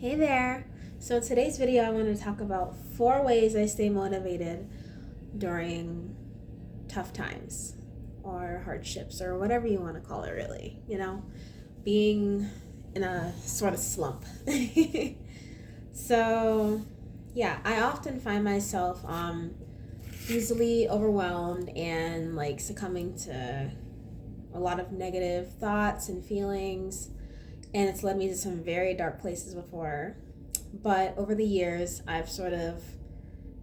Hey there! So, in today's video, I want to talk about 4 ways I stay motivated during tough times or hardships or whatever you want to call it, really. Being in a sort of slump. So, yeah, I often find myself easily overwhelmed and like succumbing to a lot of negative thoughts and feelings, and it's led me to some very dark places before. But over the years, I've sort of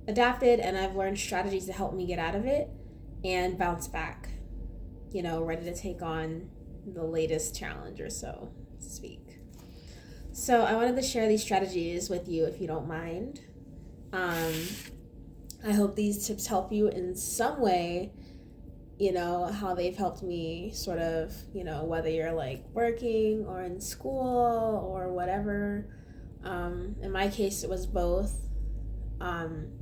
adapted and I've learned strategies to help me get out of it and bounce back, ready to take on the latest challenge or so to speak. So I wanted to share these strategies with you if you don't mind. Um, I hope these tips help you in some way, how they've helped me sort of, whether you're like working or in school or whatever. In my case, it was both. Um,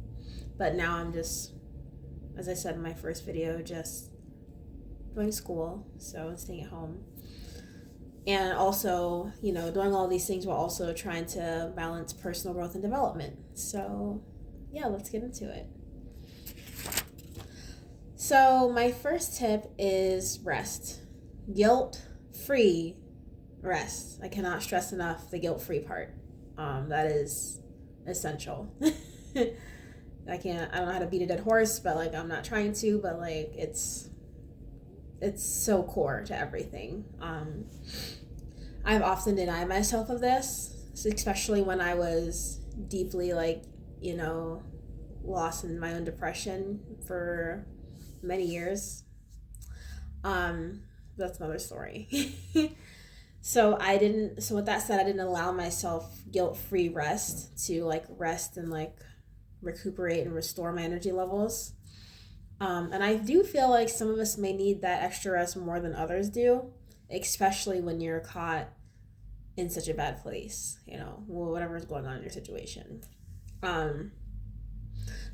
but now I'm just, as I said in my first video, just doing school, so staying at home. And also, doing all these things while also trying to balance personal growth and development. So, yeah, let's get into it. So, my first tip is rest. Guilt-free rest. I cannot stress enough the guilt-free part. That is essential. I don't know how to beat a dead horse, but like I'm not trying to, but like it's so core to everything. I've often denied myself of this, especially when I was deeply lost in my own depression for many years. That's another story. So with that said, I didn't allow myself guilt-free rest to like rest and like recuperate and restore my energy levels. And I do feel like some of us may need that extra rest more than others do, especially when you're caught in such a bad place, whatever's going on in your situation.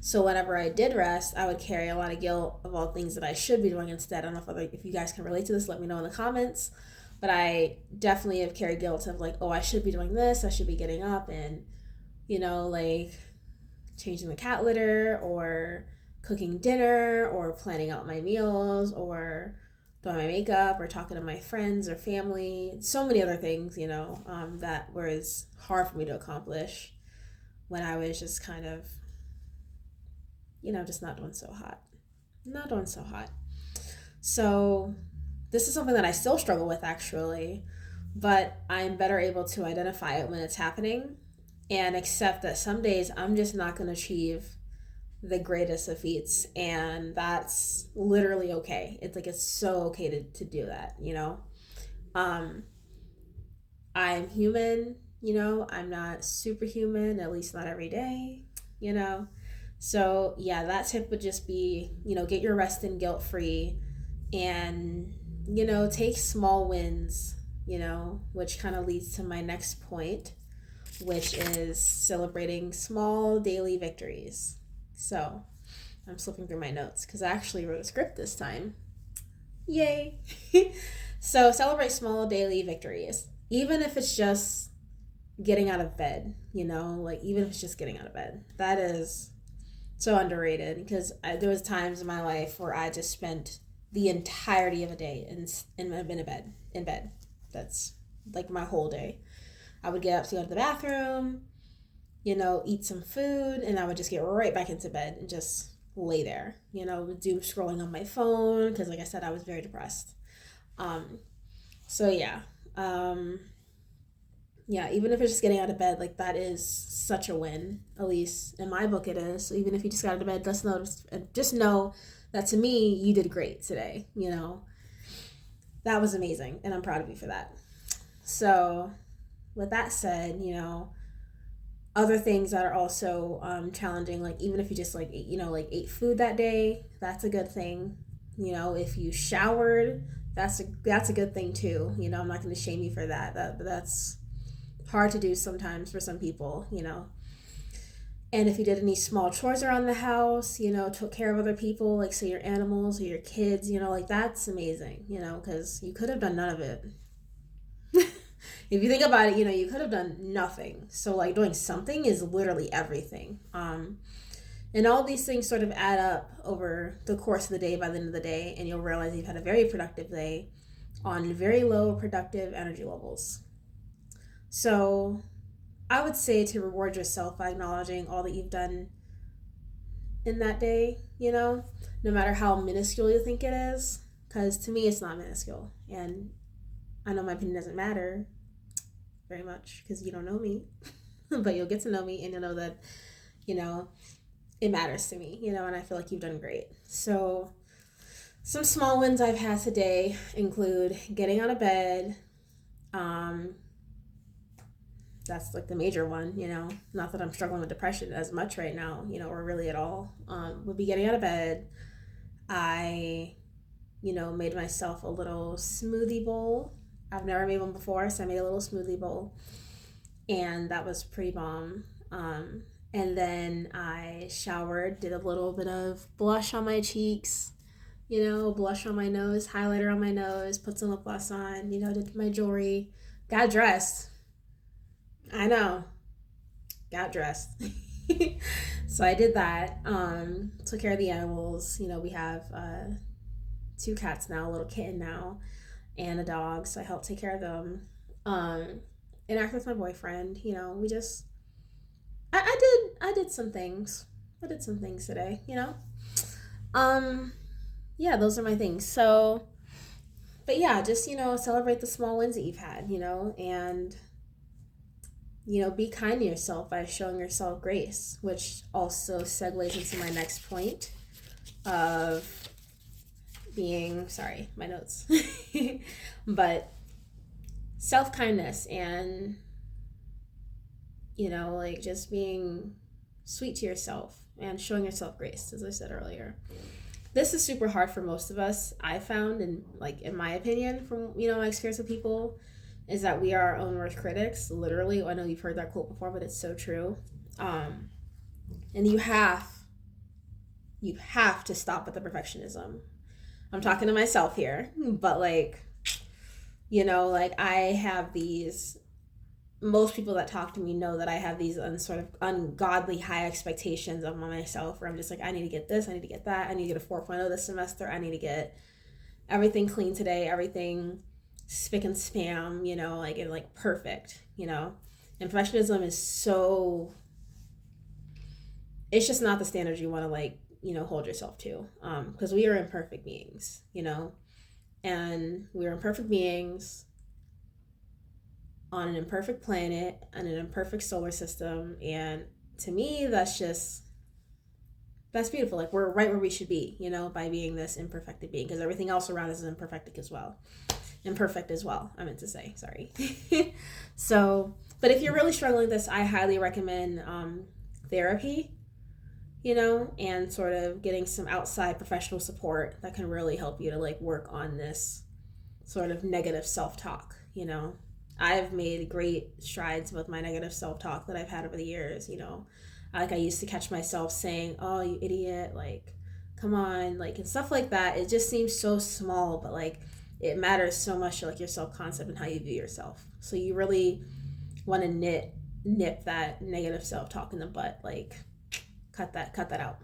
So whenever I did rest, I would carry a lot of guilt of all things that I should be doing instead. I don't know if you guys can relate to this, let me know in the comments. But I definitely have carried guilt of like, oh, I should be doing this. I should be getting up and, like changing the cat litter or cooking dinner or planning out my meals or doing my makeup or talking to my friends or family. So many other things, that was hard for me to accomplish when I was just kind of, just not doing so hot. Not doing so hot. So this is something that I still struggle with actually, but I'm better able to identify it when it's happening and accept that some days I'm just not going to achieve the greatest of feats, and that's literally okay. It's so okay to do that, I'm human, I'm not superhuman, at least not every day, So yeah, that tip would just be, get your rest in guilt free and, take small wins, which kind of leads to my next point, which is celebrating small daily victories. So I'm slipping through my notes because I actually wrote a script this time. Yay! So celebrate small daily victories, even if it's just getting out of bed, like even if it's just getting out of bed. That is so underrated because there was times in my life where I just spent the entirety of a day in bed. That's like my whole day. I would get up to go to the bathroom, eat some food, and I would just get right back into bed and just lay there, doom scrolling on my phone because, like I said, I was very depressed. So yeah, yeah, even if it's just getting out of bed, like that is such a win. At least in my book, it is. So even if you just got out of bed, just know that to me, you did great today. That was amazing, and I'm proud of you for that. So, with that said, other things that are also challenging, like even if you just like ate food that day, that's a good thing. If you showered, that's a good thing too. I'm not going to shame you for that. That's hard to do sometimes for some people. And if you did any small chores around the house, took care of other people, like say your animals or your kids, like that's amazing, because you could have done none of it. If you think about it, you could have done nothing. So like doing something is literally everything. And all these things sort of add up over the course of the day by the end of the day, and you'll realize you've had a very productive day on very low productive energy levels. So I would say to reward yourself by acknowledging all that you've done in that day, no matter how minuscule you think it is, because to me it's not minuscule. And I know my opinion doesn't matter very much because you don't know me, but you'll get to know me and you'll know that, it matters to me, and I feel like you've done great. So some small wins I've had today include getting out of bed. That's like the major one, not that I'm struggling with depression as much right now, or really at all. Would be getting out of bed. I, made myself a little smoothie bowl. I've never made one before, so I made a little smoothie bowl, and that was pretty bomb. And then I showered, did a little bit of blush on my cheeks, blush on my nose, highlighter on my nose, put some lip gloss on, did my jewelry, got dressed. I know, got dressed. So I did that, took care of the animals. We have 2 cats now, a little kitten now, and a dog, so I helped take care of them. Interact with my boyfriend, we just, I did some things. I did some things today, Yeah, those are my things. So, but yeah, just, celebrate the small wins that you've had, and, be kind to yourself by showing yourself grace, which also segues into my next point of being, sorry, my notes, but self-kindness and, like just being sweet to yourself and showing yourself grace, as I said earlier. This is super hard for most of us, I found, and like in my opinion, from my experience with people, is that we are our own worst critics. Literally, I know you've heard that quote before, but it's so true. And you have to stop with the perfectionism. I'm talking to myself here, but like, I have these. Most people that talk to me know that I have these sort of ungodly high expectations of myself, where I'm just like, I need to get this, I need to get that, I need to get a 4.0 this semester, I need to get everything clean today, everything spick and spam, like perfect, and perfectionism is so, it's just not the standards you want to hold yourself to, because we are imperfect beings, and we are imperfect beings on an imperfect planet and an imperfect solar system, and to me that's beautiful. Like, we're right where we should be, by being this imperfected being, because everything else around us is imperfect as well, I meant to say, sorry. So, but if you're really struggling with this, I highly recommend therapy, and sort of getting some outside professional support that can really help you to like work on this sort of negative self-talk. I've made great strides with my negative self-talk that I've had over the years. Like, I used to catch myself saying, oh, you idiot, like, come on, like, and stuff like that. It just seems so small, but like, it matters so much to like your self-concept and how you view yourself. So you really want to nip that negative self-talk in the butt, like cut that out,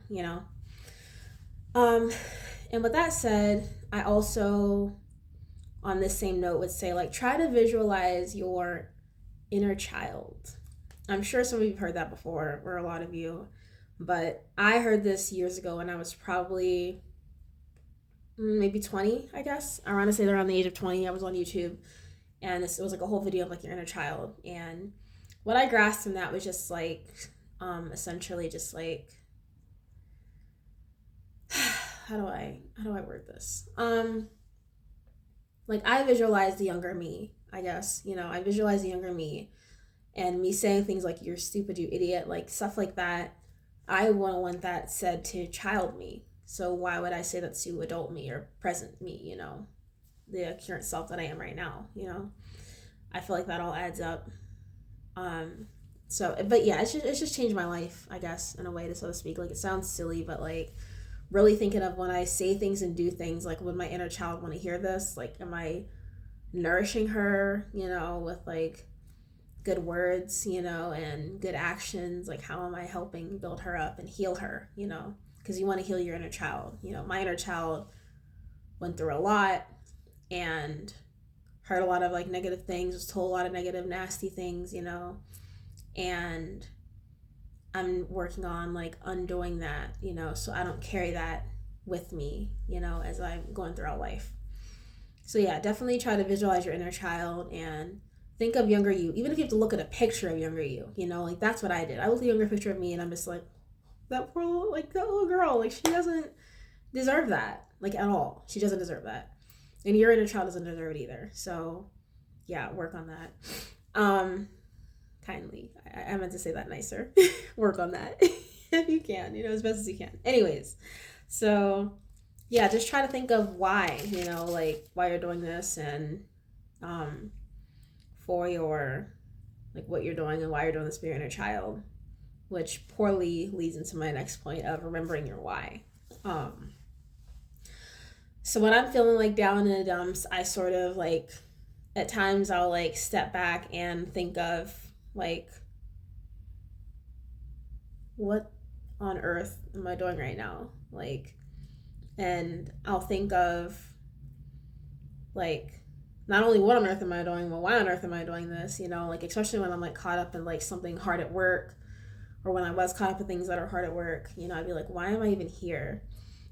and with that said, I also, on this same note, would say, like, try to visualize your inner child. I'm sure some of you have heard that before, or a lot of you, but I heard this years ago when I was probably maybe 20, I guess. I want to say around the age of 20. I was on YouTube, and it was like a whole video of like your inner child, and what I grasped from that was just like, essentially just like, how do I word this? Like, I visualize the younger me, I guess, I visualize the younger me, and me saying things like, you're stupid, you idiot, like stuff like that. I want that said to child me. So why would I say that to adult me or present me, the current self that I am right now, I feel like that all adds up. So, but yeah, it's just changed my life, I guess, in a way, to so to speak. Like, it sounds silly, but like, really thinking of when I say things and do things, like, would my inner child want to hear this? Like, am I nourishing her, with like good words, and good actions. Like, how am I helping build her up and heal her, because you want to heal your inner child. My inner child went through a lot and heard a lot of like negative things, was told a lot of negative, nasty things, and I'm working on like undoing that, so I don't carry that with me, as I'm going throughout life. So yeah, definitely try to visualize your inner child and think of younger you. Even if you have to look at a picture of younger you, like that's what I did. I looked at a younger picture of me and I'm just like, that poor little, like that little girl, like she doesn't deserve that, like at all. She doesn't deserve that. And your inner child doesn't deserve it either. So yeah, work on that. Kindly. I meant to say that nicer. Work on that if you can, as best as you can. Anyways, so yeah, just try to think of why, like why you're doing this, and for your, like what you're doing and why you're doing this for your inner child, which poorly leads into my next point of remembering your why. So when I'm feeling like down in the dumps, I sort of like, at times I'll like step back and think of like, what on earth am I doing right now? Like, and I'll think of like, not only what on earth am I doing, but why on earth am I doing this? Like especially when I'm like caught up in like something hard at work, or when I was caught up in things that are hard at work, I'd be like, why am I even here?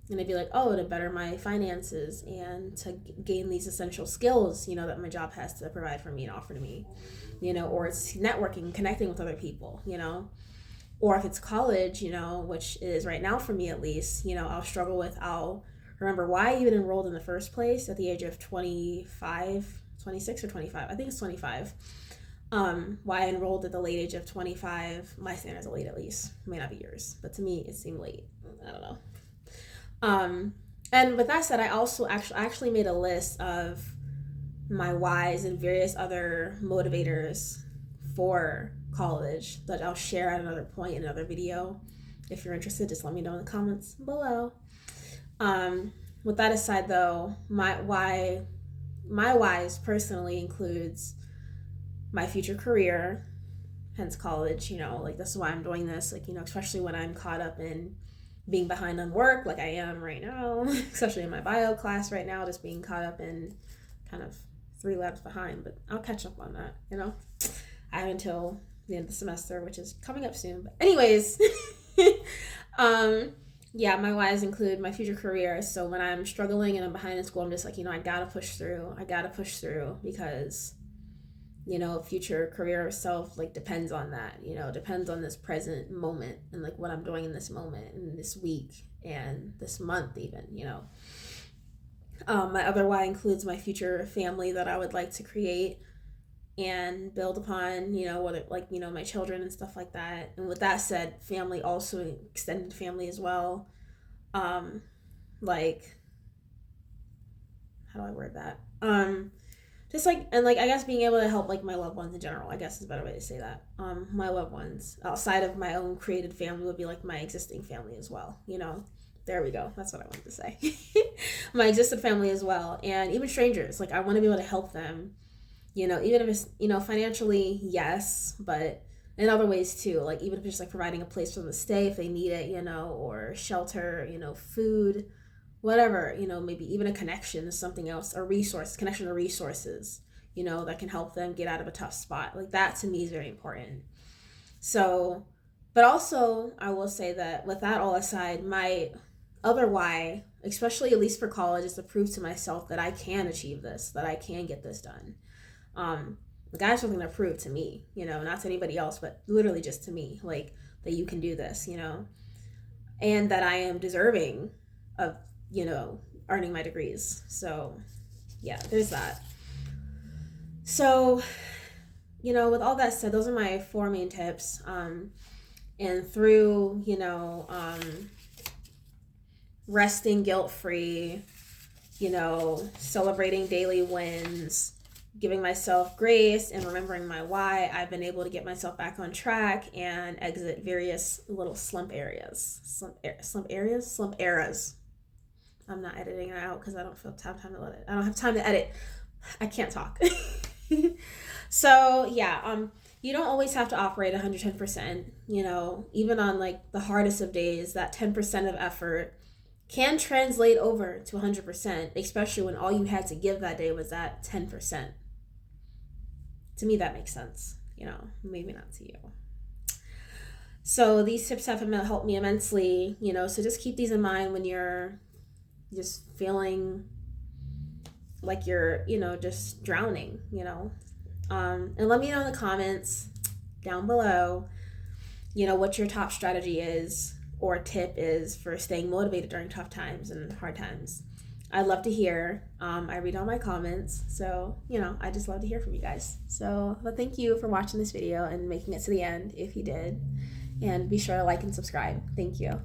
And I'd be like, oh, to better my finances and to gain these essential skills, that my job has to provide for me and offer to me, or it's networking, connecting with other people, or if it's college, which is right now for me at least, I'll struggle with, I'll remember why I even enrolled in the first place at the age of 25, 26 or 25. I think it's 25. Why I enrolled at the late age of 25. My standards are late at least. It may not be yours, but to me it seemed late. I don't know. And with that said, I also actually made a list of my whys and various other motivators for college that I'll share at another point in another video. If you're interested, just let me know in the comments below. With that aside though, my whys personally includes my future career, hence college, like this is why I'm doing this, like, especially when I'm caught up in being behind on work like I am right now, especially in my bio class right now, just being caught up in kind of 3 labs behind, but I'll catch up on that, I have until the end of the semester, which is coming up soon. But anyways, yeah, my whys include my future career. So when I'm struggling and I'm behind in school, I'm just like, I gotta push through because future career self like depends on that, depends on this present moment and like what I'm doing in this moment and this week and this month even, my other why includes my future family that I would like to create and build upon, whether like, my children and stuff like that. And with that said, family also extended family as well. Like, how do I word that? Just like, and like, I guess being able to help like my loved ones in general, I guess is a better way to say that. My loved ones outside of my own created family would be like my existing family as well, there we go. That's what I wanted to say. My existing family as well. And even strangers, like I want to be able to help them, even if it's, financially, yes, but in other ways too, like even if it's just like providing a place for them to stay if they need it, or shelter, food, whatever, maybe even a connection to something else, a resource, connection to resources, that can help them get out of a tough spot. Like that to me is very important. So, but also I will say that with that all aside, my other why, especially at least for college, is to prove to myself that I can achieve this, that I can get this done. Like I have something to prove to me, not to anybody else, but literally just to me, like that you can do this, and that I am deserving of, earning my degrees. So yeah, there's that. So, with all that said, those are my 4 main tips. And through, resting guilt-free, celebrating daily wins, giving myself grace and remembering my why, I've been able to get myself back on track and exit various little slump eras. I'm not editing it out because I don't have time to edit. I can't talk. So yeah, you don't always have to operate 110%. You know, even on like the hardest of days, that 10% of effort can translate over to 100%, especially when all you had to give that day was that 10%. To me, that makes sense. You know, maybe not to you. So these tips have helped me immensely. You know, so just keep these in mind when you're just feeling like you're, you know, just drowning. You know, and let me know in the comments down below, you know, what your top strategy is or tip is for staying motivated during tough times and hard times. I'd love to hear. I read all my comments, so, you know, I just love to hear from you guys. So, but thank you for watching this video and making it to the end if you did. And be sure to like and subscribe. Thank you.